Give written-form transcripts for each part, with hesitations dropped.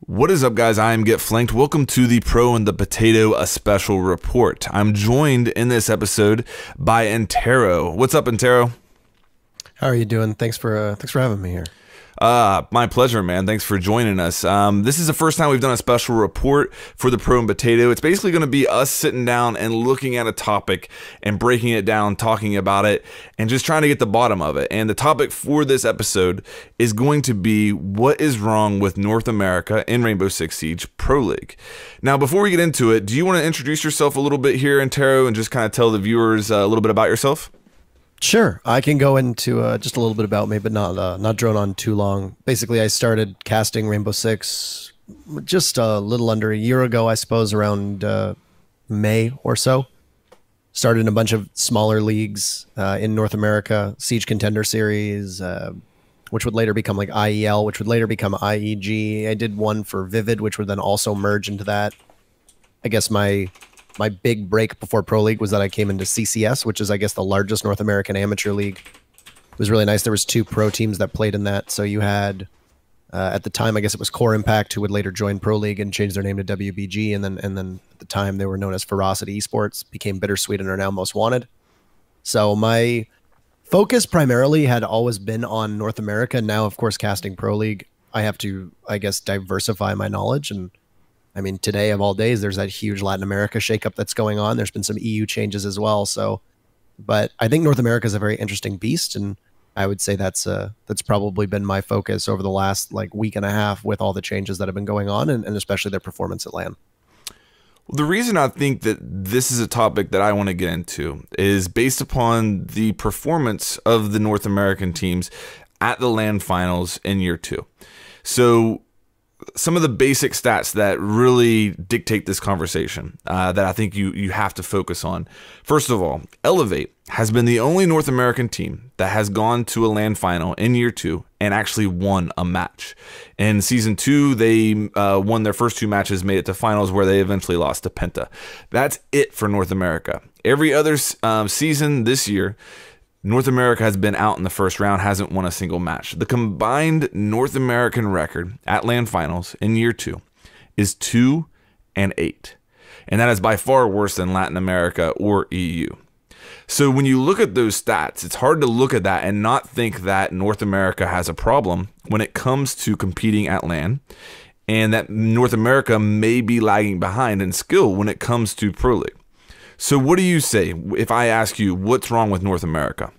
What is up, guys? I am Get Flanked. Welcome to the Pro and the Potato, a special report. I'm joined in this episode by Interro. What's up, Interro? How are you doing? Thanks for having me here. My pleasure, man. Thanks for joining us. This is the first time we've done a special report for the Pro and Potato. It's basically going to be us sitting down and looking at a topic and breaking it down, talking about it, and just trying to get the bottom of it. And the topic for this episode is going to be what is wrong with North America in Rainbow Six Siege Pro League. Now, before we get into it, do you want to introduce yourself a little bit here, Interro, and just kind of tell the viewers a little bit about yourself? Sure, I can go into just a little bit about me, but not drone on too long. Basically, I started casting Rainbow Six just a little under a year ago, I suppose, around May or so. Started in a bunch of smaller leagues in North America, Siege Contender Series, which would later become like IEL, which would later become IEG. I did one for Vivid, which would then also merge into that. I guess my big break before Pro League was that I came into CCS, which is, I guess, the largest North American amateur league. It was really nice. There was two pro teams that played in that. So you had, at the time, I guess it was Core Impact, who would later join Pro League and change their name to WBG. And then at the time, they were known as Ferocity Esports, became Bittersweet, and are now Most Wanted. So my focus primarily had always been on North America. Now, of course, casting Pro League, I have to, I guess, diversify my knowledge. And I mean, today of all days, there's that huge Latin America shakeup that's going on. There's been some EU changes as well. So, but I think North America is a very interesting beast, and I would say that's probably been my focus over the last like week and a half with all the changes that have been going on, and especially their performance at LAN. Well, the reason I think that this is a topic that I want to get into is based upon the performance of the North American teams at the LAN finals in year 2. So some of the basic stats that really dictate this conversation that I think you have to focus on. First of all, Elevate has been the only North American team that has gone to a LAN final in year 2 and actually won a match. In season 2, they won their first 2 matches, made it to finals where they eventually lost to Penta. That's it for North America. Every other season this year, North America has been out in the first round, hasn't won a single match. The combined North American record at LAN finals in year 2 is 2-8. And that is by far worse than Latin America or EU. So when you look at those stats, it's hard to look at that and not think that North America has a problem when it comes to competing at LAN, and that North America may be lagging behind in skill when it comes to Pro League. So what do you say if I ask you what's wrong with North America?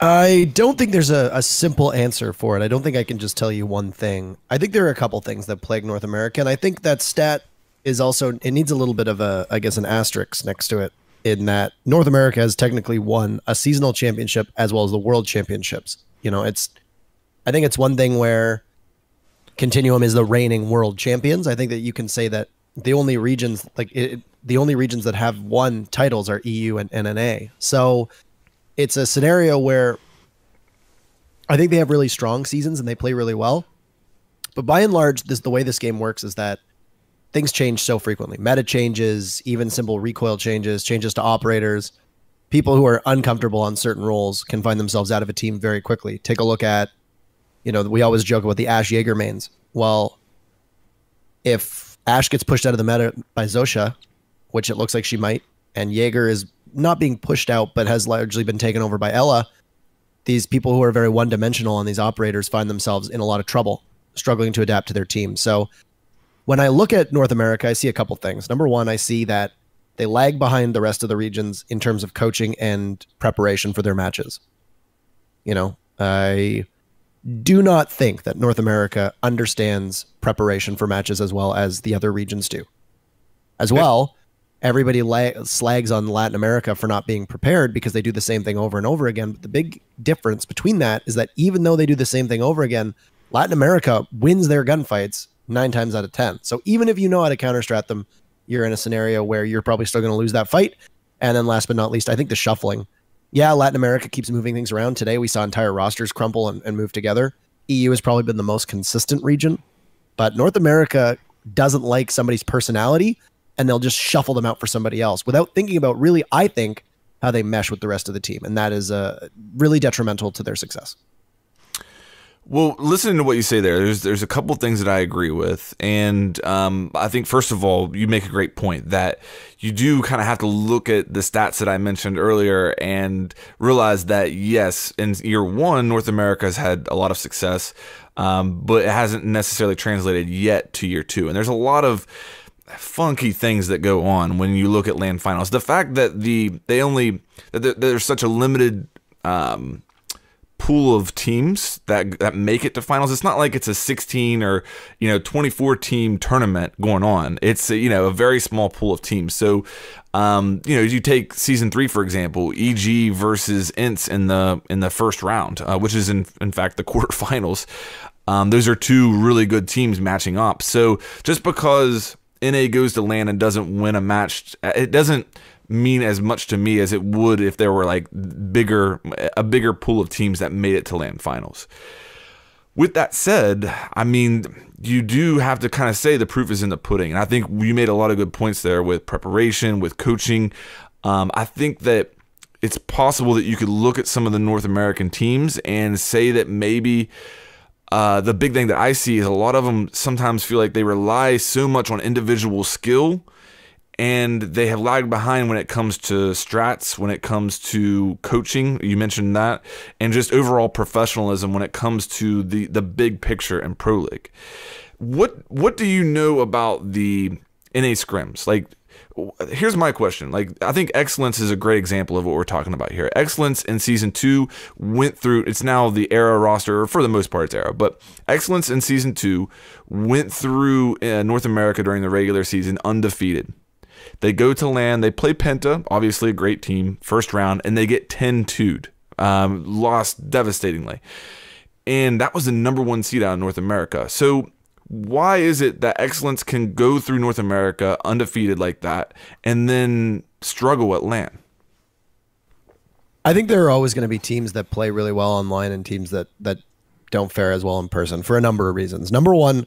I don't think there's a simple answer for it. I don't think I can just tell you one thing. I think there are a couple things that plague North America, and I think that stat is also, it needs a little bit of a, I guess, an asterisk next to it, in that North America has technically won a seasonal championship as well as the world championships. You know, I think it's one thing where Continuum is the reigning world champions. I think that you can say that the only regions that have won titles are EU and NNA. So it's a scenario where I think they have really strong seasons and they play really well. But by and large, the way this game works is that things change so frequently. Meta changes, even simple recoil changes to operators. People who are uncomfortable on certain roles can find themselves out of a team very quickly. Take a look at, we always joke about the Ashe Jaeger mains. Well, if Ashe gets pushed out of the meta by Zosha, which it looks like she might, and Jaeger is not being pushed out but has largely been taken over by Ella, these people who are very one-dimensional on these operators find themselves in a lot of trouble, struggling to adapt to their team. So when I look at North America, I see a couple things. Number one, I see that they lag behind the rest of the regions in terms of coaching and preparation for their matches. I do not think that North America understands preparation for matches as well as the other regions do. As well, everybody slags on Latin America for not being prepared because they do the same thing over and over again. But the big difference between that is that even though they do the same thing over again, Latin America wins their gunfights 9 times out of 10. So even if you know how to counter-strat them, you're in a scenario where you're probably still going to lose that fight. And then last but not least, I think the shuffling. Yeah, Latin America keeps moving things around. Today we saw entire rosters crumple and move together. EU has probably been the most consistent region. But North America doesn't like somebody's personality, and they'll just shuffle them out for somebody else without thinking about really, I think, how they mesh with the rest of the team. And that is really detrimental to their success. Well, listening to what you say there's a couple things that I agree with, and I think first of all, you make a great point that you do kind of have to look at the stats that I mentioned earlier and realize that yes, in year one, North America has had a lot of success, but it hasn't necessarily translated yet to year two, and there's a lot of funky things that go on when you look at land finals. The fact that there's such a limited pool of teams that make it to finals. It's not like it's a 16 or 24 team tournament going on. It's a very small pool of teams. So you take season 3 for example, EG versus Ints in the first round, which is in fact the quarterfinals. Those are two really good teams matching up. So just because NA goes to LAN and doesn't win a match, it doesn't mean as much to me as it would if there were like a bigger pool of teams that made it to LAN finals. With that said, I mean, you do have to kind of say the proof is in the pudding. And I think you made a lot of good points there with preparation, with coaching. I think that it's possible that you could look at some of the North American teams and say that maybe the big thing that I see is a lot of them sometimes feel like they rely so much on individual skill, and they have lagged behind when it comes to strats, when it comes to coaching, you mentioned that, and just overall professionalism when it comes to the big picture in Pro League. What do you know about the NA scrims? Like, here's my question. Like, I think Excellence is a great example of what we're talking about here. Excellence in season 2 went through, it's now the era roster, or for the most part it's era, but Excellence in season 2 went through North America during the regular season undefeated. They go to LAN, they play Penta, obviously a great team, first round, and they get 10-2'd, lost devastatingly. And that was the #1 seed out of North America. So why is it that Excellence can go through North America undefeated like that and then struggle at LAN? I think there are always going to be teams that play really well online and teams that don't fare as well in person for a number of reasons. Number one,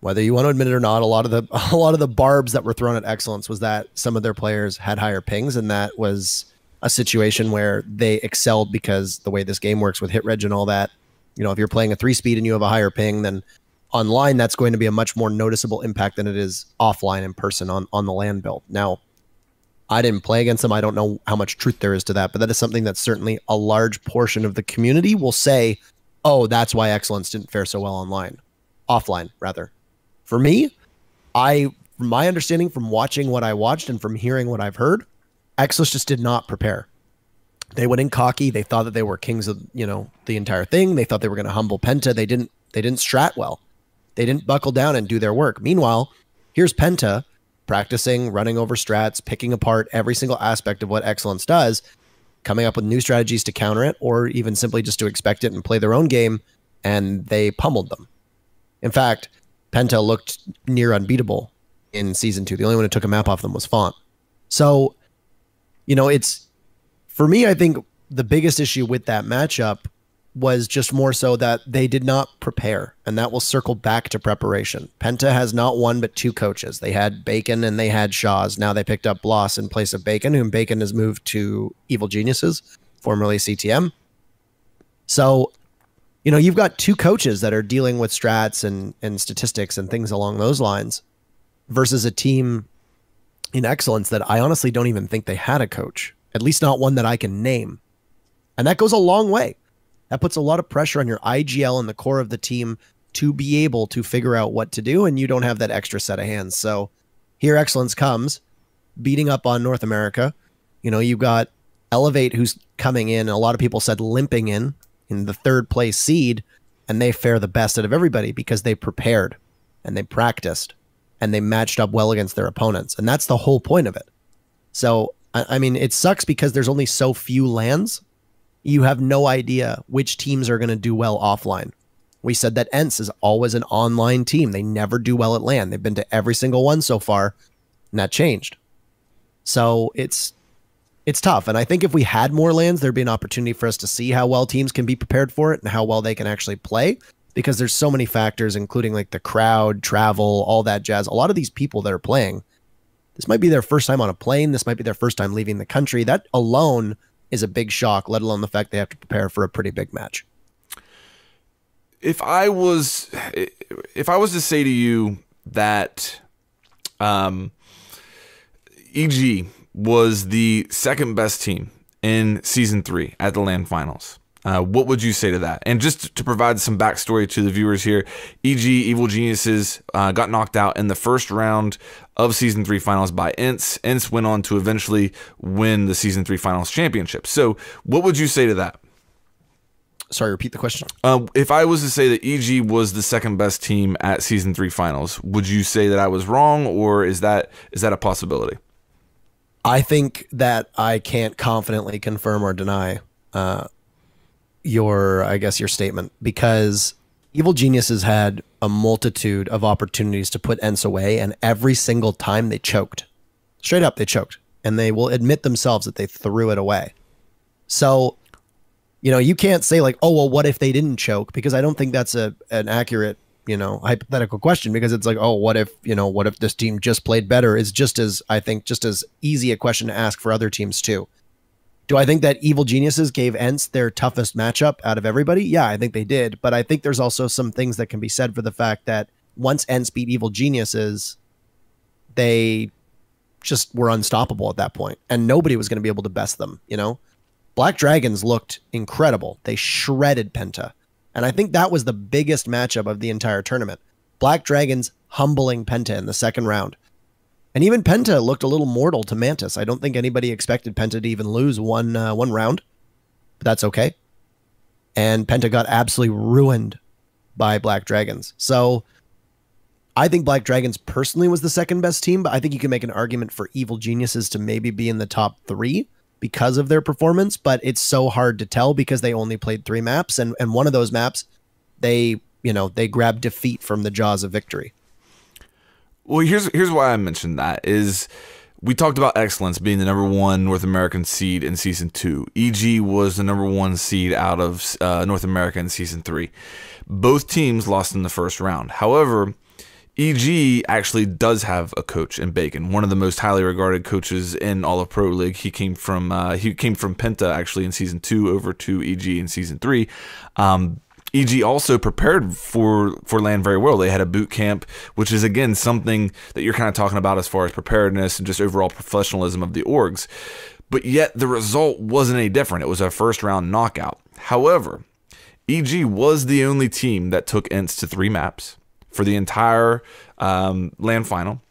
whether you want to admit it or not, a lot of the barbs that were thrown at Excellence was that some of their players had higher pings, and that was a situation where they excelled because the way this game works with hit reg and all that, if you're playing a 3-speed and you have a higher ping, then online that's going to be a much more noticeable impact than it is offline in person on the LAN build. Now, I didn't play against them. I don't know how much truth there is to that, but that is something that certainly a large portion of the community will say, oh, that's why Excellence didn't fare so well offline rather. For me, from my understanding, from watching what I watched and from hearing what I've heard, Excellence just did not prepare. They went in cocky. They thought that they were kings of, the entire thing. They thought they were going to humble Penta. They didn't strat well. They didn't buckle down and do their work. Meanwhile, here's Penta practicing, running over strats, picking apart every single aspect of what Excellence does, coming up with new strategies to counter it, or even simply just to expect it and play their own game, and they pummeled them. In fact, Penta looked near unbeatable in season 2. The only one who took a map off them was Font. So, it's, for me, I think the biggest issue with that matchup was just more so that they did not prepare, and that will circle back to preparation. Penta has not one but 2 coaches. They had Bacon and they had Shaws. Now they picked up Bloss in place of Bacon, whom Bacon has moved to Evil Geniuses, formerly CTM. So, you've got 2 coaches that are dealing with strats and statistics and things along those lines versus a team in Excellence that I honestly don't even think they had a coach, at least not one that I can name. And that goes a long way. That puts a lot of pressure on your IGL and the core of the team to be able to figure out what to do, and you don't have that extra set of hands. So here Excellence comes, beating up on North America. You've got Elevate, who's coming in, and a lot of people said limping in the 3rd place seed, and they fare the best out of everybody because they prepared and they practiced and they matched up well against their opponents. And that's the whole point of it. So, I mean, it sucks because there's only so few LANs. You have no idea which teams are going to do well offline. We said that ENCE is always an online team. They never do well at LAN. They've been to every single one so far, and that changed. So it's tough. And I think if we had more LANs, there'd be an opportunity for us to see how well teams can be prepared for it and how well they can actually play, because there's so many factors, including like the crowd, travel, all that jazz. A lot of these people that are playing, this might be their first time on a plane. This might be their first time leaving the country. That alone is a big shock, let alone the fact they have to prepare for a pretty big match. if I was to say to you that EG was the second best team in season 3 at the LAN finals, what would you say to that? And just to provide some backstory to the viewers here, EG Evil Geniuses got knocked out in the first round of season 3 finals by Ints. Ints went on to eventually win the season 3 finals championship. So what would you say to that? Sorry, repeat the question. If I was to say that EG was the second best team at season 3 finals, would you say that I was wrong, or is that a possibility? I think that I can't confidently confirm or deny your statement, because Evil Geniuses had a multitude of opportunities to put Ents away, and every single time they choked. Straight up, they choked. And they will admit themselves that they threw it away. So, you can't say like, oh, well, what if they didn't choke? Because I don't think that's an accurate, hypothetical question, because it's like, oh, what if this team just played better, is just as easy a question to ask for other teams too. Do I think that Evil Geniuses gave Ents their toughest matchup out of everybody? Yeah, I think they did. But I think there's also some things that can be said for the fact that once Ents beat Evil Geniuses, they just were unstoppable at that point, and nobody was going to be able to best them, Black Dragons looked incredible. They shredded Penta. And I think that was the biggest matchup of the entire tournament. Black Dragons humbling Penta in the second round. And even Penta looked a little mortal to Mantis. I don't think anybody expected Penta to even lose one round. But that's okay. And Penta got absolutely ruined by Black Dragons. So I think Black Dragons personally was the second best team, but I think you can make an argument for Evil Geniuses to maybe be in the top 3 because of their performance, but it's so hard to tell because they only played 3 maps, and one of those maps, they grabbed defeat from the jaws of victory. Well, here's why I mentioned that is we talked about Excellence being the #1 North American seed in season 2. EG was the #1 seed out of North America in season 3. Both teams lost in the first round. However, EG actually does have a coach in Bacon, one of the most highly regarded coaches in all of Pro League. He came from Penta actually in season 2 over to EG in season 3. EG also prepared for LAN very well. They had a boot camp, which is again something that you're kind of talking about as far as preparedness and just overall professionalism of the orgs. But yet the result wasn't any different. It was a first round knockout. However, EG was the only team that took Ents to 3 maps for the entire LAN final.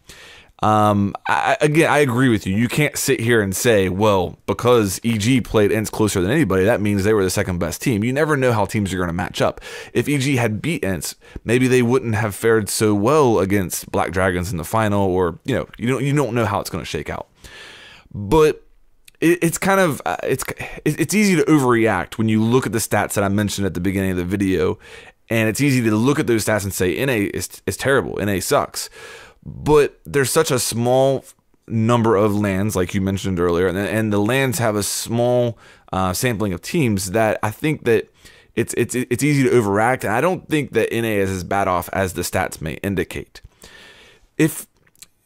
I agree with you. You can't sit here and say, well, because EG played Ents closer than anybody, that means they were the second best team. You never know how teams are going to match up. If EG had beat Ents, maybe they wouldn't have fared so well against Black Dragons in the final, or you don't know how it's going to shake out. But it's kind of it's easy to overreact when you look at the stats that I mentioned at the beginning of the video. And it's easy to look at those stats and say NA is terrible, NA sucks. But there's such a small number of LANs, like you mentioned earlier, and the LANs have a small sampling of teams that I think that it's easy to overact, and I don't think that NA is as bad off as the stats may indicate. If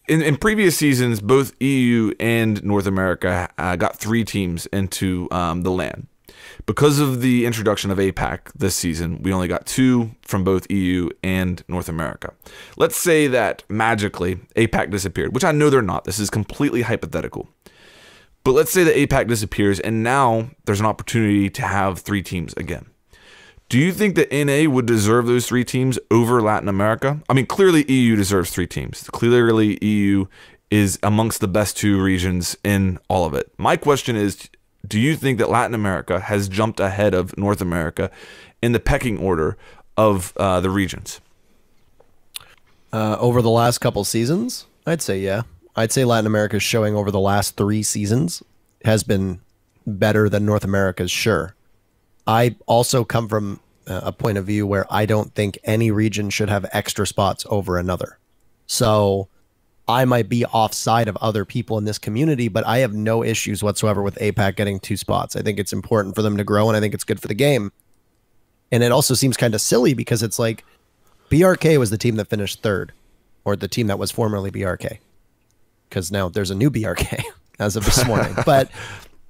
in previous seasons, both EU and North America got 3 teams into the LAN. Because of the introduction of APAC this season, we only got 2 from both EU and North America. Let's say that magically APAC disappeared, which I know they're not. This is completely hypothetical. But let's say that APAC disappears and now there's an opportunity to have 3 teams again. Do you think that NA would deserve those 3 teams over Latin America? I mean, clearly EU deserves 3 teams. Clearly EU is amongst the best 2 regions in all of it. My question is, do you think that Latin America has jumped ahead of North America in the pecking order of the regions? Over the last couple seasons, I'd say yeah. I'd say Latin America's showing over the last 3 seasons has been better than North America's, sure. I also come from a point of view where I don't think any region should have extra spots over another. So I might be offside of other people in this community, but I have no issues whatsoever with APAC getting 2 spots. I think it's important for them to grow, and I think it's good for the game. And it also seems kind of silly because it's like BRK was the team that finished 3rd, or the team that was formerly BRK, because now there's a new BRK as of this morning. But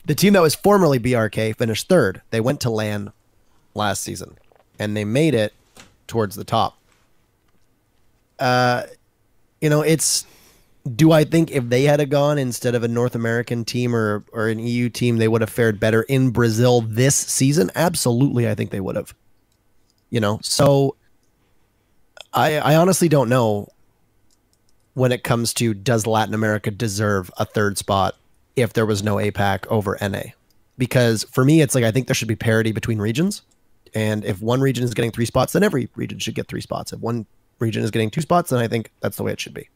the team that was formerly BRK finished 3rd. They went to LAN last season, and they made it towards the top. Do I think if they had gone instead of a North American team or an EU team, they would have fared better in Brazil this season? Absolutely, I think they would have. So I honestly don't know when it comes to does Latin America deserve a third spot if there was no APAC over NA? Because for me, it's like I think there should be parity between regions. And if one region is getting 3 spots, then every region should get 3 spots. If one region is getting 2 spots, then I think that's the way it should be.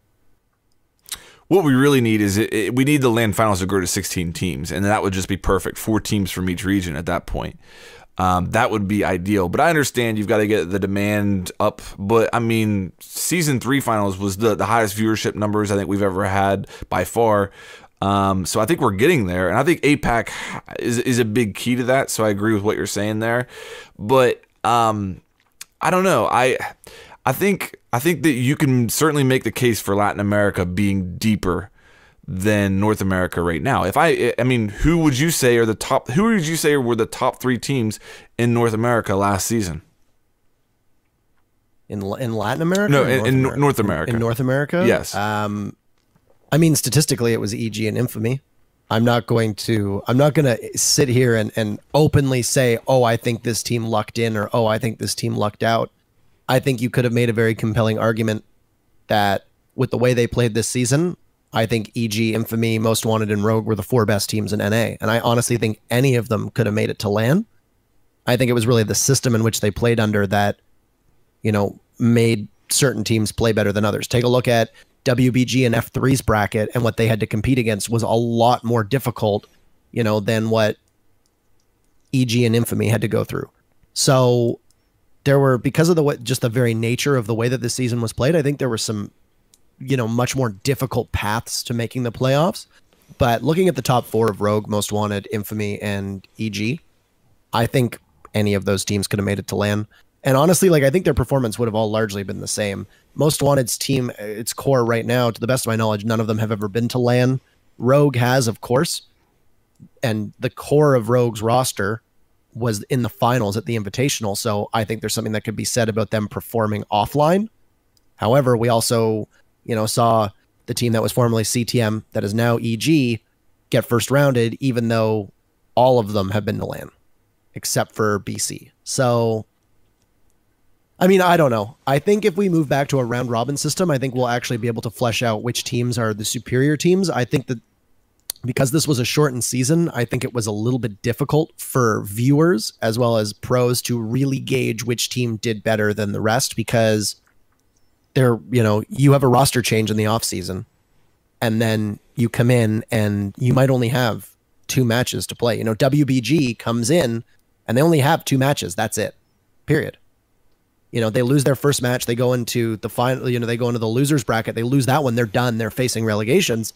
What we really need is we need the LAN finals to grow to 16 teams, and that would just be perfect. 4 teams from each region at that point. That would be ideal. But I understand you've got to get the demand up. But, I mean, Season 3 finals was the highest viewership numbers I think we've ever had by far. So I think we're getting there. And I think APAC is a big key to that. So I agree with what you're saying there. But I don't know. I think that you can certainly make the case for Latin America being deeper than North America right now. I mean, who would you say were the top 3 teams in North America last season? In Latin America? No, in North America. In North America? Yes. I mean, statistically, it was EG and Infamy. I'm not going to sit here and openly say, oh, I think this team lucked in, or oh, I think this team lucked out. I think you could have made a very compelling argument that with the way they played this season, I think EG, Infamy, Most Wanted, and Rogue were the 4 best teams in NA. And I honestly think any of them could have made it to LAN. I think it was really the system in which they played under that, made certain teams play better than others. Take a look at WBG and F3's bracket, and what they had to compete against was a lot more difficult, than what EG and Infamy had to go through. So there were, because of the very nature of the way that this season was played, I think there were some, much more difficult paths to making the playoffs. But looking at the top 4 of Rogue, Most Wanted, Infamy, and EG, I think any of those teams could have made it to LAN. And honestly, I think their performance would have all largely been the same. Most Wanted's team, its core right now, to the best of my knowledge, none of them have ever been to LAN. Rogue has, of course, and the core of Rogue's roster was in the finals at the Invitational, so I think there's something that could be said about them performing offline. However, we also, saw the team that was formerly CTM, that is now EG, get first rounded, even though all of them have been to LAN, except for BC. So, I mean, I don't know. I think if we move back to a round robin system, I think we'll actually be able to flesh out which teams are the superior teams. I think that because this was a shortened season, I think it was a little bit difficult for viewers as well as pros to really gauge which team did better than the rest, because you have a roster change in the off season, and then you come in and you might only have 2 matches to play. WBG comes in and they only have 2 matches. That's it. Period. They lose their first match. They go into the final, they go into the losers bracket. They lose that one. They're done. They're facing relegations.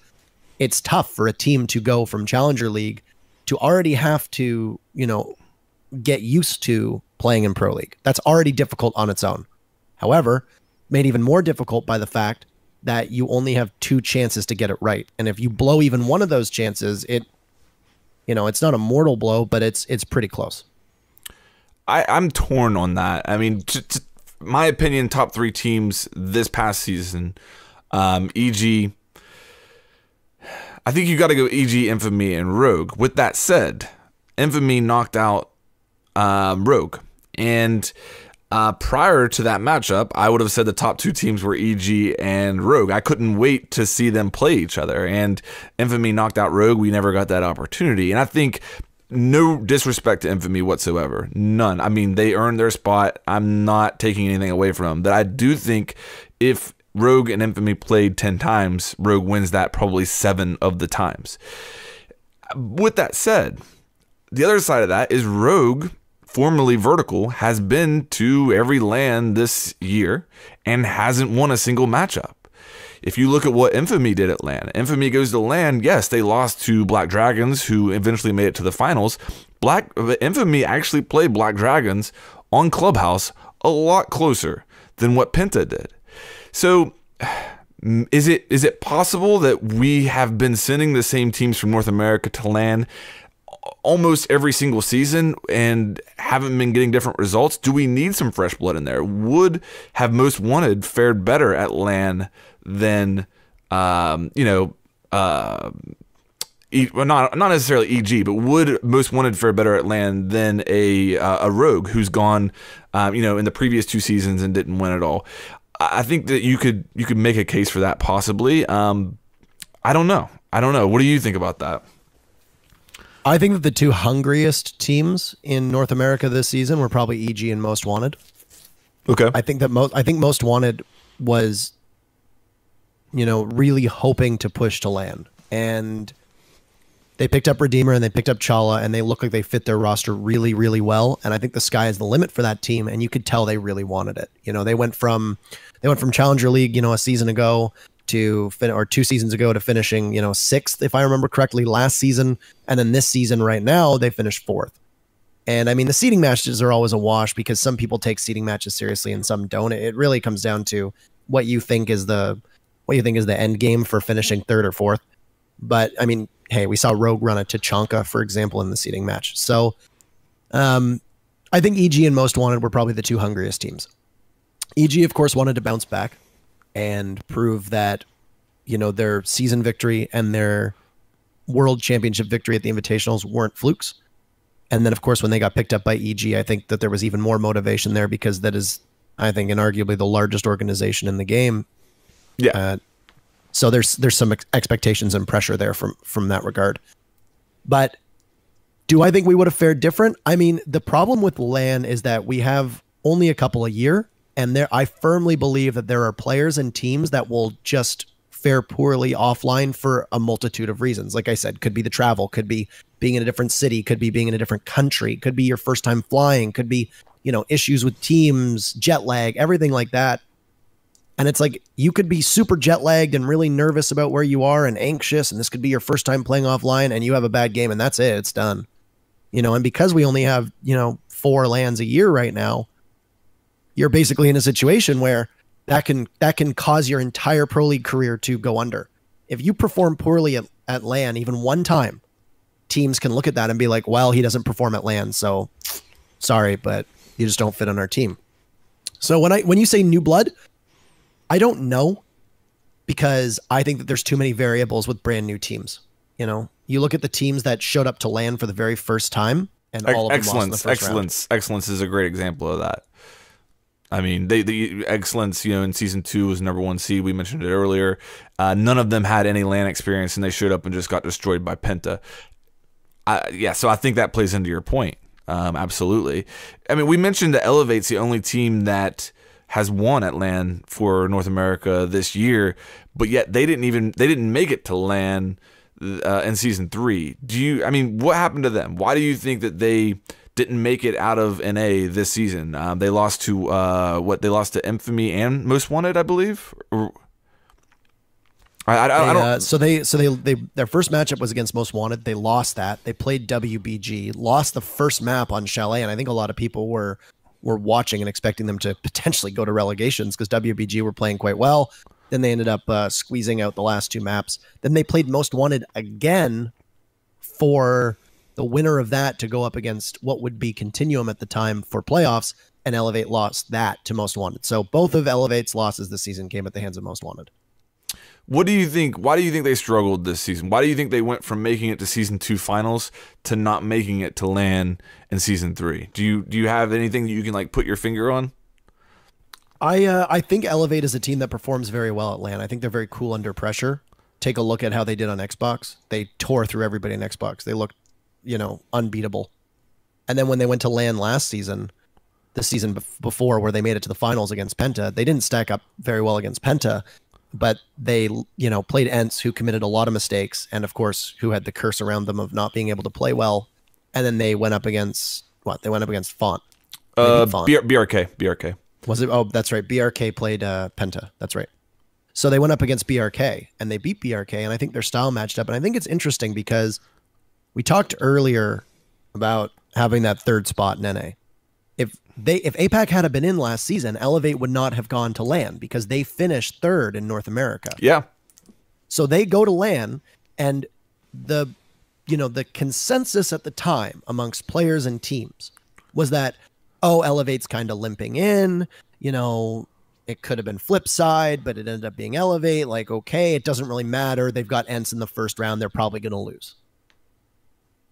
It's tough for a team to go from Challenger League to already have to, get used to playing in Pro League. That's already difficult on its own. However, made even more difficult by the fact that you only have 2 chances to get it right. And if you blow even one of those chances, it's not a mortal blow, but it's pretty close. I'm torn on that. I mean, my opinion, top 3 teams this past season, EG, I think you got to go EG, Infamy, and Rogue. With that said, Infamy knocked out Rogue. And prior to that matchup, I would have said the top 2 teams were EG and Rogue. I couldn't wait to see them play each other. And Infamy knocked out Rogue. We never got that opportunity. And I think, no disrespect to Infamy whatsoever. None. I mean, they earned their spot. I'm not taking anything away from them. But I do think if Rogue and Infamy played 10 times, Rogue wins that probably 7 of the times. With that said, the other side of that is Rogue, formerly Vertical, has been to every LAN this year and hasn't won a single matchup. If you look at what Infamy did at LAN, Infamy goes to LAN, yes, they lost to Black Dragons, who eventually made it to the finals. Infamy actually played Black Dragons on Clubhouse a lot closer than what Penta did. So is it possible that we have been sending the same teams from North America to LAN almost every single season and haven't been getting different results? Do we need some fresh blood in there? Would have Most Wanted fared better at LAN than, well, not necessarily EG, but would Most Wanted fare better at LAN than a Rogue who's gone, in the previous 2 seasons and didn't win at all? I think that you could make a case for that possibly. I don't know. What do you think about that? I think that the 2 hungriest teams in North America this season were probably EG and Most Wanted. Okay. I think Most Wanted was, really hoping to push to LAN, and they picked up Redeemer and they picked up Chala, and they look like they fit their roster really, really well. And I think the sky is the limit for that team, and you could tell they really wanted it. They went from Challenger League, a season ago or 2 seasons ago to finishing, 6th, if I remember correctly, last season. And then this season right now, they finished 4th. And I mean, the seeding matches are always a wash because some people take seeding matches seriously and some don't. It really comes down to what you think is the end game for finishing 3rd or 4th. But I mean, hey, we saw Rogue run a Tachanka, for example, in the seeding match. So I think EG and Most Wanted were probably the 2 hungriest teams. EG, of course, wanted to bounce back and prove that, their season victory and their world championship victory at the Invitationals weren't flukes. And then, of course, when they got picked up by EG, I think that there was even more motivation there because that is, I think, inarguably the largest organization in the game. Yeah. So there's some expectations and pressure there from that regard. But do I think we would have fared different? I mean, the problem with LAN is that we have only a couple a year. And I firmly believe that there are players and teams that will just fare poorly offline for a multitude of reasons. Like I said, could be the travel, could be being in a different city, could be being in a different country, could be your first time flying, could be, issues with teams, jet lag, everything like that. And it's like, you could be super jet lagged and really nervous about where you are and anxious. And this could be your first time playing offline and you have a bad game and that's it. It's done. And because we only have, 4 LANs a year right now, you're basically in a situation where that can cause your entire pro league career to go under. If you perform poorly at LAN even one time, teams can look at that and be like, well, he doesn't perform at LAN, so sorry, but you just don't fit on our team. So when you say new blood, I don't know, because I think that there's too many variables with brand new teams. You look at the teams that showed up to LAN for the very first time, and all of them lost in the first round. Excellence is a great example of that. I mean, the Excellence, in season 2 was #1 seed. We mentioned it earlier. None of them had any LAN experience, and they showed up and just got destroyed by Penta. So I think that plays into your point. Absolutely. I mean, we mentioned that Elevate's the only team that has won at LAN for North America this year, but yet they didn't make it to LAN in season 3. What happened to them? Why do you think that they didn't make it out of NA this season? They lost to They lost to Infamy and Most Wanted, I believe. I don't. So their first matchup was against Most Wanted. They lost that. They played WBG, lost the first map on Chalet, and I think a lot of people were watching and expecting them to potentially go to relegations because WBG were playing quite well. Then they ended up squeezing out the last 2 maps. Then they played Most Wanted again for the winner of that to go up against what would be Continuum at the time for playoffs, and Elevate lost that to Most Wanted. So both of Elevate's losses this season came at the hands of Most Wanted. What do you think? Why do you think they struggled this season? Why do you think they went from making it to season 2 finals to not making it to LAN in season 3? Do you have anything that you can put your finger on? I think Elevate is a team that performs very well at LAN. I think they're very cool under pressure. Take a look at how they did on Xbox. They tore through everybody on Xbox. They looked, unbeatable. And then when they went to LAN last season, the season before, where they made it to the finals against Penta, they didn't stack up very well against Penta, but they, played Ents, who committed a lot of mistakes, and of course, who had the curse around them of not being able to play well. And then they went up against what? They went up against Font. BRK. Was it? Oh, that's right. BRK played Penta. That's right. So they went up against BRK, and they beat BRK, and I think their style matched up. And I think it's interesting because we talked earlier about having that 3rd spot in NA. If APAC had been in last season, Elevate would not have gone to LAN because they finished 3rd in North America. Yeah. So they go to LAN, and the the consensus at the time amongst players and teams was that, oh, Elevate's kind of limping in, it could have been flip side, but it ended up being Elevate. Like, okay, it doesn't really matter. They've got Ents in the first round. They're probably going to lose.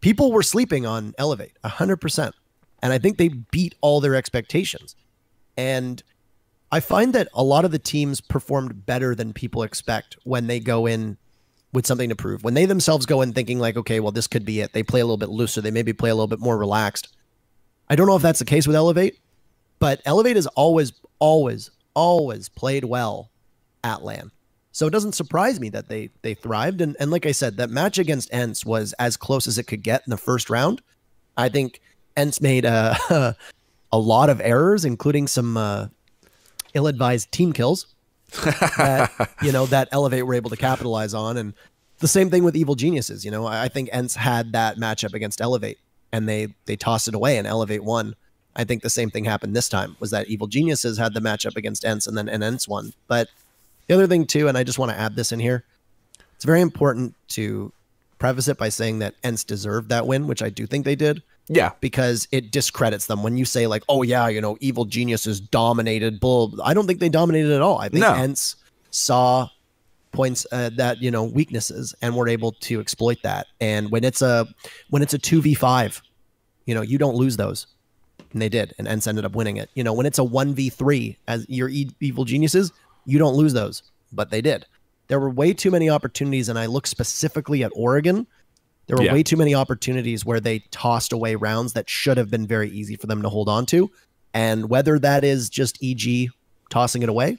People were sleeping on Elevate 100%. And I think they beat all their expectations. And I find that a lot of the teams performed better than people expect when they go in with something to prove. When they themselves go in thinking like, okay, well, this could be it. They play a little bit looser. They maybe play a little bit more relaxed. I don't know if that's the case with Elevate, but Elevate has always played well at LAN. So it doesn't surprise me that they thrived. And like I said, that match against Ents was as close as it could get in the first round. I think Ents made a lot of errors, including some ill-advised team kills that, that Elevate were able to capitalize on. And the same thing with Evil Geniuses. I think Ents had that matchup against Elevate and they tossed it away and Elevate won. I think the same thing happened this time, was that Evil Geniuses had the matchup against Ents and then Ents won. But the other thing too, and I just want to add this in here, it's very important to preface it by saying that Ents deserved that win, which I do think they did. Yeah. Because it discredits them when you say like, oh yeah, Evil Geniuses dominated. Bull. I don't think they dominated at all. I think Ents saw points that, weaknesses and were able to exploit that. And when it's a 2v5, you don't lose those. And they did, and Ents ended up winning it. When it's a 1v3 as your Evil Geniuses, you don't lose those, but they did. There were way too many opportunities, and I look specifically at Oregon. There were way too many opportunities where they tossed away rounds that should have been very easy for them to hold on to. And whether that is just EG tossing it away,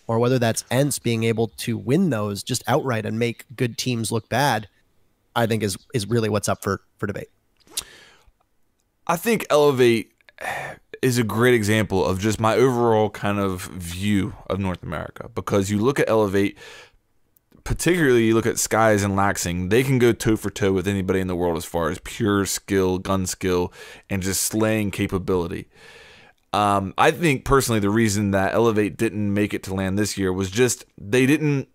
or whether that's Ents being able to win those just outright and make good teams look bad, I think is really what's up for debate. I think Elevate is a great example of just my overall kind of view of North America, because you look at Elevate, particularly you look at Skies and Laxing, they can go toe for toe with anybody in the world as far as pure skill, gun skill, and just slaying capability. I think personally the reason that Elevate didn't make it to LAN this year was just they didn't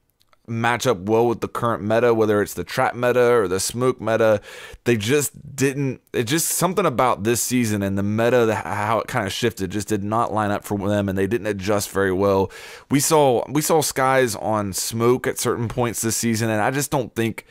match up well with the current meta, whether it's the trap meta or the smoke meta. They just didn't. It just something about this season and the meta, how it kind of shifted, just did not line up for them, and they didn't adjust very well. We saw Skies on smoke at certain points this season, and I just don't think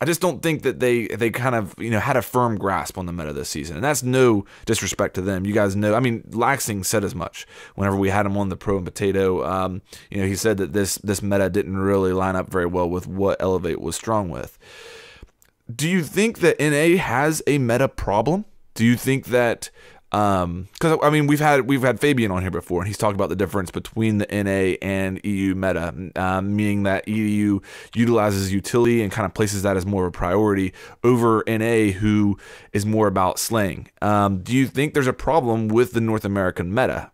that they kind of had a firm grasp on the meta this season, and that's no disrespect to them. You guys know, I mean, Laxing said as much whenever we had him on the Pro and Potato. He said that this meta didn't really line up very well with what Elevate was strong with. Do you think that NA has a meta problem? Do you think that because I mean we've had Fabian on here before, and he's talked about the difference between the NA and EU meta, meaning that EU utilizes utility and kind of places that as more of a priority over NA, who is more about slaying. Do you think there's a problem with the North American meta?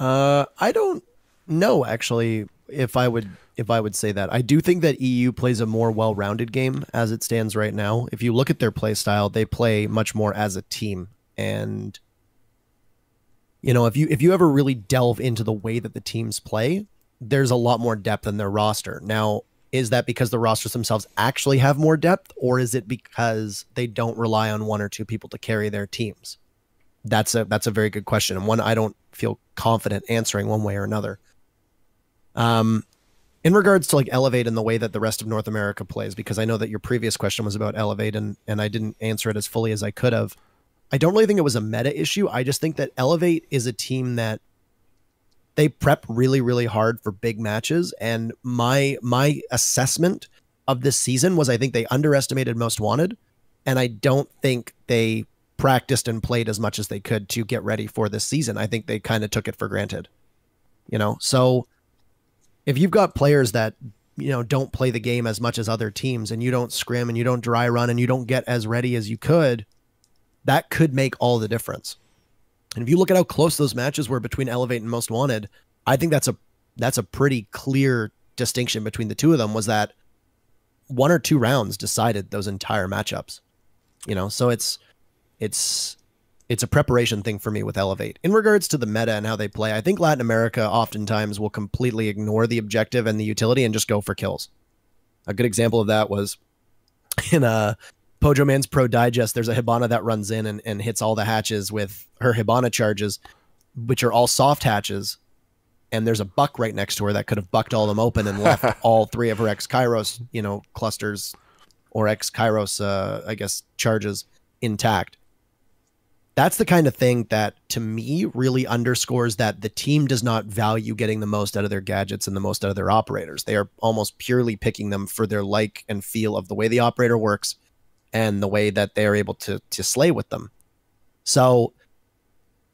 I don't know actually if I would say that. I do think that EU plays a more well-rounded game as it stands right now. If you look at their play style, they play much more as a team. And if you ever really delve into the way that the teams play, there's a lot more depth in their roster. Now, is that because the rosters themselves actually have more depth, or is it because they don't rely on one or two people to carry their teams? That's a very good question, and one I don't feel confident answering one way or another. In regards to like Elevate and the way that the rest of North America plays, because I know that your previous question was about Elevate and I didn't answer it as fully as I could have. I don't really think it was a meta issue. I just think that Elevate is a team that they prep really, really hard for big matches. And my assessment of this season was I think they underestimated Most Wanted. And I don't think they practiced and played as much as they could to get ready for this season. I think they kind of took it for granted, so if you've got players that, don't play the game as much as other teams, and you don't scrim and you don't dry run and you don't get as ready as you could, that could make all the difference. And if you look at how close those matches were between Elevate and Most Wanted, I think that's a pretty clear distinction between the two of them, was that 1 or 2 rounds decided those entire matchups. So it's a preparation thing for me with Elevate. In regards to the meta and how they play, I think Latin America oftentimes will completely ignore the objective and the utility and just go for kills. A good example of that was in Pojo Man's Pro Digest, there's a Hibana that runs in and hits all the hatches with her Hibana charges, which are all soft hatches. And there's a buck right next to her that could have bucked all of them open and left all 3 of her X-Kairos, clusters or X-Kairos, I guess, charges intact. That's the kind of thing that, to me, really underscores that the team does not value getting the most out of their gadgets and the most out of their operators. They are almost purely picking them for their like and feel of the way the operator works and the way that they're able to slay with them. So,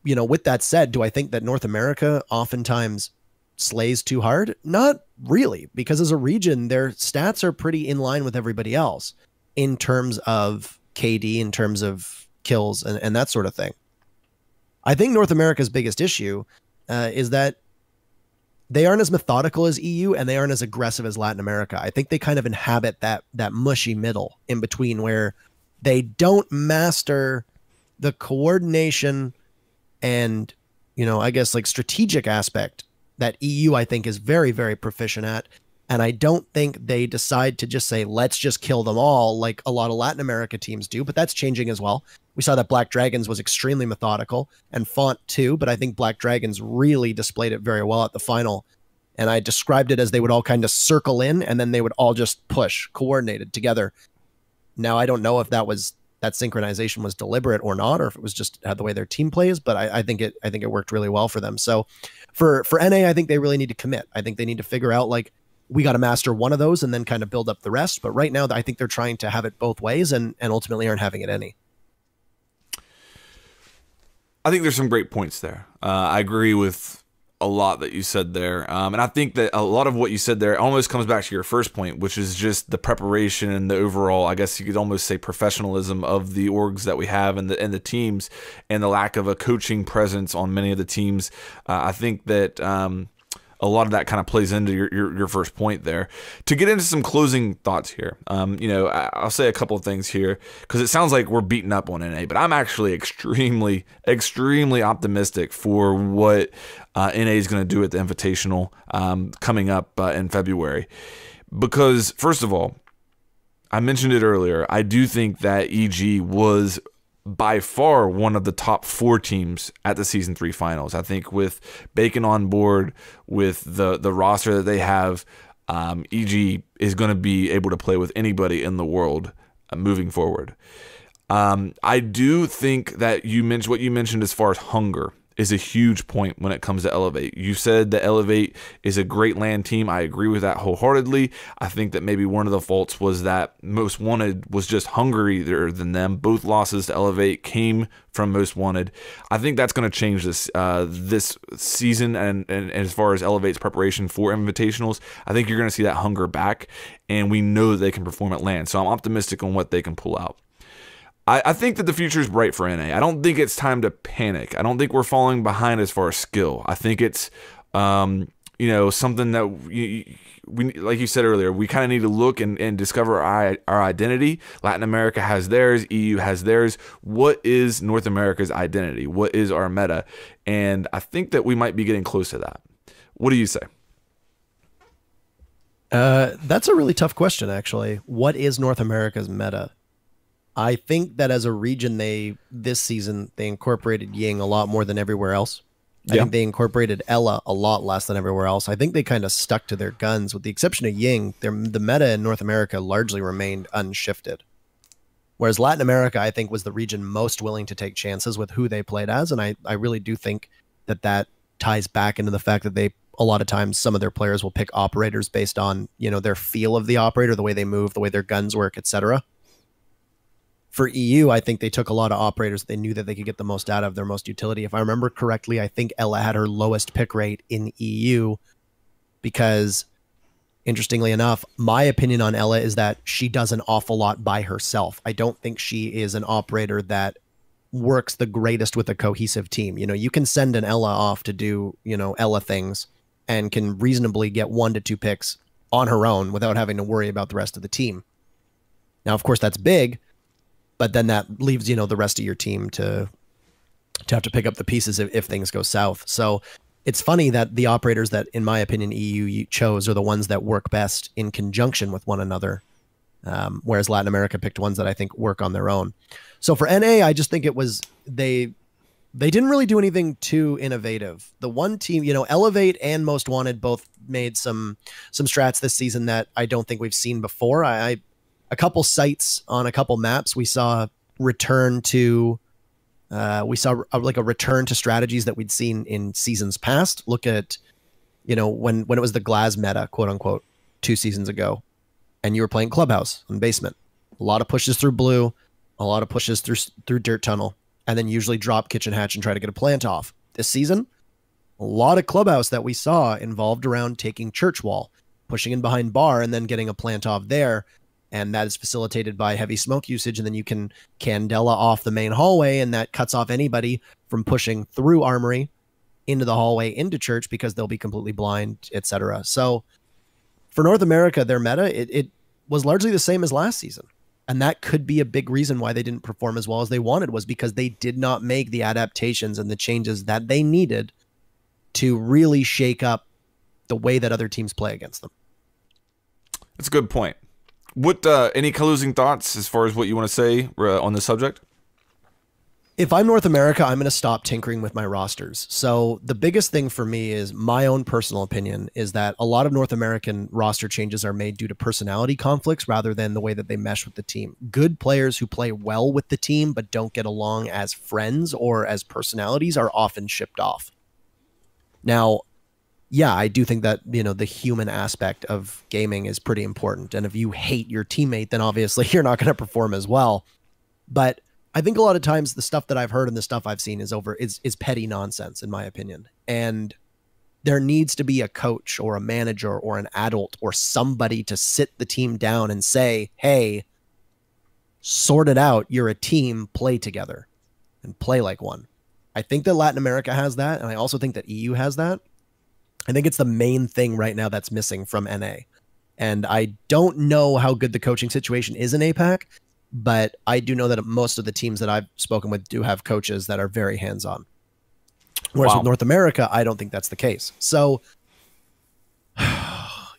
with that said, do I think that North America oftentimes slays too hard? Not really, because as a region, their stats are pretty in line with everybody else in terms of KD, in terms of kills and that sort of thing. I think North America's biggest issue is that they aren't as methodical as EU and they aren't as aggressive as Latin America. I think they kind of inhabit that mushy middle in between where they don't master the coordination and, I guess like strategic aspect that EU, I think, is very, very proficient at. And I don't think they decide to just say, let's just kill them all like a lot of Latin America teams do, but that's changing as well. We saw that Black Dragons was extremely methodical and Font too, but I think Black Dragons really displayed it very well at the final. And I described it as they would all kind of circle in and then they would all just push coordinated together. Now, I don't know if that synchronization was deliberate or not, or if it was just the way their team plays, but I think it worked really well for them. So for NA, I think they really need to commit. I think they need to figure out like, we got to master one of those and then kind of build up the rest. But right now, I think they're trying to have it both ways and ultimately aren't having it any. I think there's some great points there. I agree with a lot that you said there. And I think that a lot of what you said there almost comes back to your first point, which is just the preparation and the overall, I guess you could almost say, professionalism of the orgs that we have and the teams and the lack of a coaching presence on many of the teams. I think that a lot of that kind of plays into your first point there. To get into some closing thoughts here, I'll say a couple of things here because it sounds like we're beating up on NA, but I'm actually extremely, extremely optimistic for what NA is going to do at the Invitational coming up in February. Because, first of all, I mentioned it earlier, I do think that EG was by far one of the top 4 teams at the Season 3 finals. I think with Bacon on board, with the roster that they have, EG is going to be able to play with anybody in the world moving forward. I do think that what you mentioned as far as hunger is a huge point when it comes to Elevate. You said that Elevate is a great LAN team. I agree with that wholeheartedly. I think that maybe one of the faults was that Most Wanted was just hungrier than them. Both losses to Elevate came from Most Wanted. I think that's going to change this season and as far as Elevate's preparation for Invitationals, I think you're going to see that hunger back, and we know that they can perform at LAN. So I'm optimistic on what they can pull out. I think that the future is bright for NA. I don't think it's time to panic. I don't think we're falling behind as far as skill. I think it's, something that we, like you said earlier, we kind of need to look and discover our identity. Latin America has theirs. EU has theirs. What is North America's identity? What is our meta? And I think that we might be getting close to that. What do you say? That's a really tough question, actually. What is North America's meta? I think that as a region, this season, they incorporated Ying a lot more than everywhere else. I think they incorporated Ella a lot less than everywhere else. I think they kind of stuck to their guns. With the exception of Ying, the meta in North America largely remained unshifted. Whereas Latin America, I think, was the region most willing to take chances with who they played as. And I really do think that ties back into the fact that a lot of times, some of their players will pick operators based on, their feel of the operator, the way they move, the way their guns work, etc. For EU, I think they took a lot of operators they knew that they could get the most out of, their most utility. If I remember correctly, I think Ella had her lowest pick rate in EU because, interestingly enough, my opinion on Ella is that she does an awful lot by herself. I don't think she is an operator that works the greatest with a cohesive team. You can send an Ella off to do, Ella things and can reasonably get 1 to 2 picks on her own without having to worry about the rest of the team. Now, of course, that's big, but then that leaves, the rest of your team to have to pick up the pieces if things go south. So it's funny that the operators that, in my opinion, EU chose are the ones that work best in conjunction with one another. whereas Latin America picked ones that I think work on their own. So for NA, I just think it was they didn't really do anything too innovative. The one team, Elevate and Most Wanted both made some strats this season that I don't think we've seen before. A couple sites on a couple maps, we saw return to a return to strategies that we'd seen in seasons past. Look at, when it was the Glass meta, quote unquote, 2 seasons ago, and you were playing Clubhouse in Basement. A lot of pushes through Blue, a lot of pushes through Dirt Tunnel, and then usually drop Kitchen Hatch and try to get a plant off. This season, a lot of Clubhouse that we saw involved around taking Church Wall, pushing in behind Bar, and then getting a plant off there. And that is facilitated by heavy smoke usage, and then you can Candela off the main hallway, and that cuts off anybody from pushing through Armory into the hallway into Church because they'll be completely blind, etc. So for North America, their meta, it was largely the same as last season. And that could be a big reason why they didn't perform as well as they wanted, was because they did not make the adaptations and the changes that they needed to really shake up the way that other teams play against them. That's a good point. What any closing thoughts as far as what you want to say on this subject? If I'm North America, I'm going to stop tinkering with my rosters. So the biggest thing for me is my own personal opinion is that a lot of North American roster changes are made due to personality conflicts rather than the way that they mesh with the team. Good players who play well with the team but don't get along as friends or as personalities are often shipped off. Now, yeah, I do think that, the human aspect of gaming is pretty important. And if you hate your teammate, then obviously you're not going to perform as well. But I think a lot of times the stuff that I've heard and the stuff I've seen is petty nonsense, in my opinion. And there needs to be a coach or a manager or an adult or somebody to sit the team down and say, hey, sort it out. You're a team, play together and play like one. I think that Latin America has that. And I also think that EU has that. I think it's the main thing right now that's missing from NA. And I don't know how good the coaching situation is in APAC, but I do know that most of the teams that I've spoken with do have coaches that are very hands-on. Whereas with North America, I don't think that's the case. So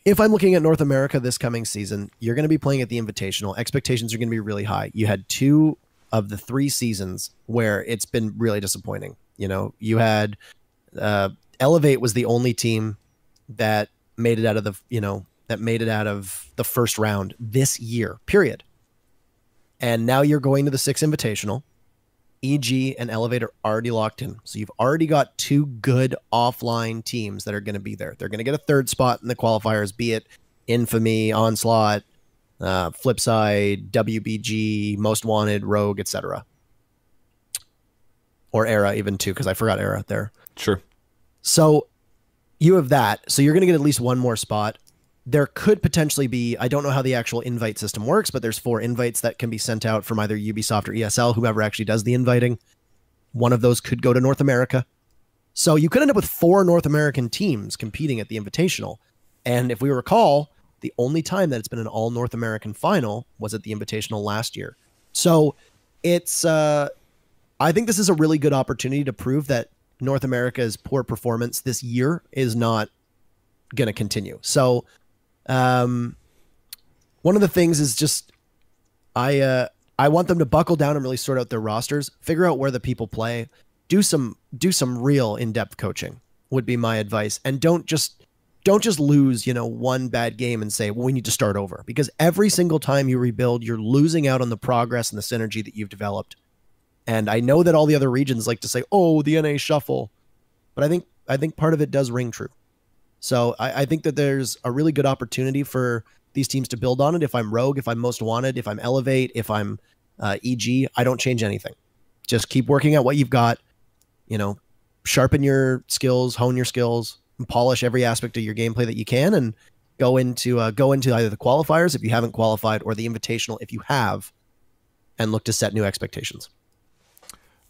if I'm looking at North America this coming season, you're going to be playing at the Invitational. Expectations are going to be really high. You had 2 of the 3 seasons where it's been really disappointing. You had Elevate was the only team that made it out of the first round this year, period. And now you're going to the 6 Invitational. EG and Elevate are already locked in. So you've already got 2 good offline teams that are going to be there. They're going to get a 3rd spot in the qualifiers, be it Infamy, Onslaught, Flipside, WBG, Most Wanted, Rogue, etc. Or Era even too, because I forgot Era there. Sure. So you have that. So you're going to get at least 1 more spot. There could potentially be, I don't know how the actual invite system works, but there's 4 invites that can be sent out from either Ubisoft or ESL, whoever actually does the inviting. One of those could go to North America. So you could end up with 4 North American teams competing at the Invitational. And if we recall, the only time that it's been an all North American final was at the Invitational last year. So it's, I think this is a really good opportunity to prove that North America's poor performance this year is not going to continue. So, one of the things is just, I want them to buckle down and really sort out their rosters, figure out where the people play, do some real in-depth coaching would be my advice. And don't just lose, 1 bad game and say, well, we need to start over, because every single time you rebuild, you're losing out on the progress and the synergy that you've developed. And I know that all the other regions like to say, oh, the NA shuffle, but I think part of it does ring true. So I think that there's a really good opportunity for these teams to build on it. If I'm Rogue, if I'm Most Wanted, if I'm Elevate, if I'm EG, I don't change anything. Just keep working at what you've got, sharpen your skills, hone your skills, and polish every aspect of your gameplay that you can, and go into either the qualifiers if you haven't qualified, or the Invitational if you have, and look to set new expectations.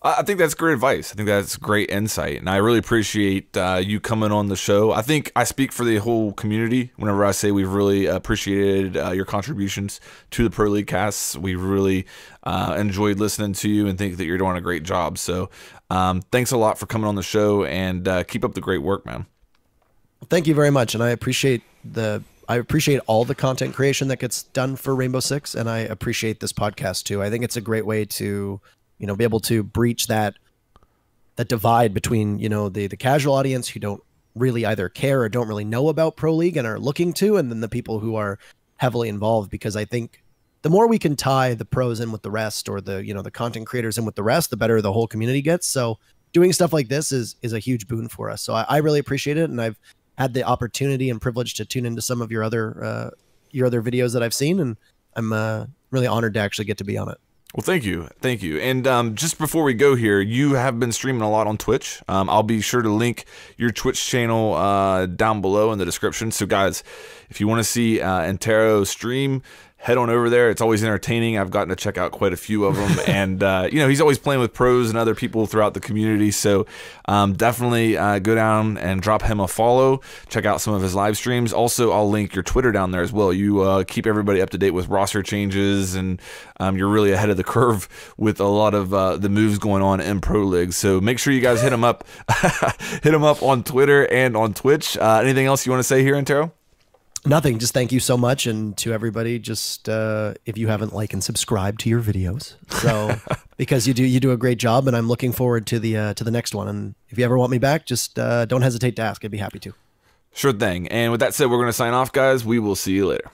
I think that's great advice. I think that's great insight, and I really appreciate you coming on the show. I think I speak for the whole community whenever I say we've really appreciated your contributions to the Pro League casts. We really enjoyed listening to you and think that you're doing a great job. So thanks a lot for coming on the show, and keep up the great work, man. Thank you very much, and I appreciate the I appreciate all the content creation that gets done for Rainbow Six, and I appreciate this podcast too. I think it's a great way to, you know, be able to breach that divide between, you know, the casual audience who don't really either care or don't really know about Pro League and are looking to, and then the people who are heavily involved. Because I think the more we can tie the pros in with the rest, or the, you know, the content creators in with the rest, the better the whole community gets. So doing stuff like this is a huge boon for us. So I really appreciate it, and I've had the opportunity and privilege to tune into some of your other videos that I've seen, and I'm really honored to actually get to be on it. Well, thank you. Thank you. And just before we go here, you have been streaming a lot on Twitch. I'll be sure to link your Twitch channel down below in the description. So guys, if you want to see Interro stream, head on over there. It's always entertaining. I've gotten to check out quite a few of them. And, you know, he's always playing with pros and other people throughout the community. So definitely go down and drop him a follow. Check out some of his live streams. Also, I'll link your Twitter down there as well. You keep everybody up to date with roster changes, and you're really ahead of the curve with a lot of the moves going on in Pro League. So make sure you guys hit him up. Hit him up on Twitter and on Twitch. Anything else you want to say here, Interro? Nothing. Just thank you so much, and to everybody, just if you haven't liked and subscribed to your videos, so because you do a great job, and I'm looking forward to the next one. And if you ever want me back, just don't hesitate to ask. I'd be happy to. Sure thing. And with that said, we're going to sign off, guys. We will see you later.